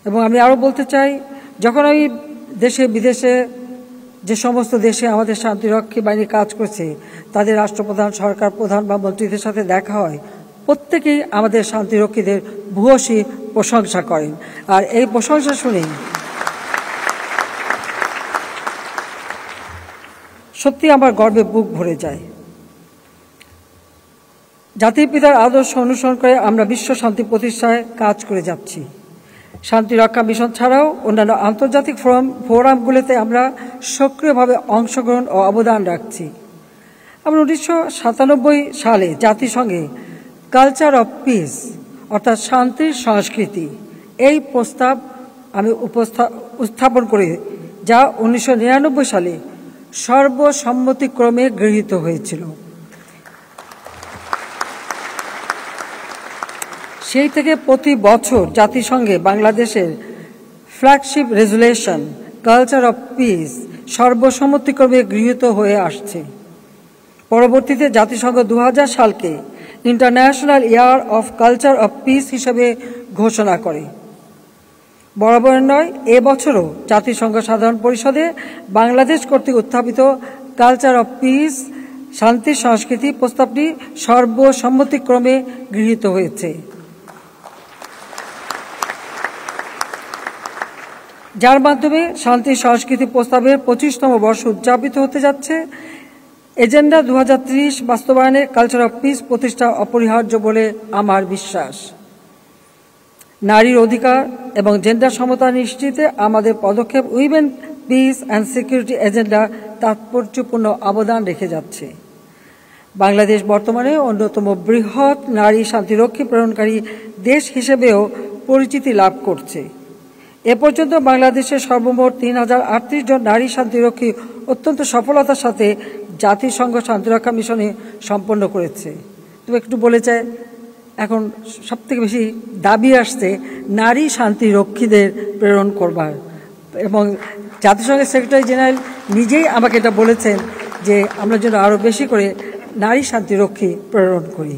এবং আমি আরও বলতে চাই, যখন আমি দেশে বিদেশে যে সমস্ত দেশে আমাদের শান্তিরক্ষী বাহিনী কাজ করছে তাদের রাষ্ট্রপ্রধান, সরকার প্রধান বা মন্ত্রীদের সাথে দেখা হয়, প্রত্যেকেই আমাদের শান্তিরক্ষীদের ভূয়সী প্রশংসা করেন। আর এই প্রশংসা শুনে সত্যি আমার গর্বে বুক ভরে যায়। জাতির পিতার আদর্শ অনুসরণ করে আমরা বিশ্ব শান্তি প্রতিষ্ঠায় কাজ করে যাচ্ছি। শান্তিরক্ষা মিশন ছাড়াও অন্যান্য আন্তর্জাতিক ফোরামগুলোতে আমরা সক্রিয়ভাবে অংশগ্রহণ ও অবদান রাখছি। আমরা 1997 সালে জাতিসংঘে কালচার অফ পিস অর্থাৎ শান্তির সংস্কৃতি এই প্রস্তাব আমি উপস্থাপন করি, যা 1999 সালে সর্বসম্মতিক্রমে গৃহীত হয়েছিল। সেই থেকে প্রতি বছর জাতিসংঘে বাংলাদেশের flagship resolution culture of peace সর্বসম্মতিক্রমে গৃহীত হয়ে আসছে। পরবর্তীতে জাতিসংঘ 2000 সালকে international year of culture of peace হিসেবে ঘোষণা করে। বরাবর নয়, এবছরও জাতিসংঘ সাধারণ পরিষদে বাংলাদেশ কর্তৃক উত্থাপিত কালচার অফ পিস শান্তির সংস্কৃতি প্রস্তাবটি সর্বসম্মতিক্রমে গৃহীত হয়েছে, যার মাধ্যমে শান্তি সংস্কৃতি প্রস্তাবের 25তম বর্ষ উদযাপিত হতে যাচ্ছে। এজেন্ডা 2030 বাস্তবায়নে কালচার অফ পিস প্রতিষ্ঠা অপরিহার্য বলে আমার বিশ্বাস। নারীর অধিকার এবং জেন্ডার সমতা নিশ্চিতে আমাদের পদক্ষেপ women peace and security agenda তাৎপর্যপূর্ণ অবদান রেখে যাচ্ছে। বাংলাদেশ বর্তমানে অন্যতম বৃহৎ নারী শান্তিরক্ষী প্রেরণকারী দেশ হিসেবেও পরিচিতি লাভ করছে। এ পর্যন্ত বাংলাদেশের সর্বমোট 3038 জন নারী শান্তিরক্ষী অত্যন্ত সফলতার সাথে জাতিসংঘ শান্তিরক্ষা মিশনে সম্পন্ন করেছে। তবে একটু বলে চাই, এখন সবথেকে বেশি দাবি আসছে নারী শান্তিরক্ষীদের প্রেরণ করবার, এবং জাতিসংঘের সেক্রেটারি জেনারেল নিজেই আমাকে এটা বলেছেন যে আমরা যেন আরও বেশি করে নারী শান্তিরক্ষী প্রেরণ করি।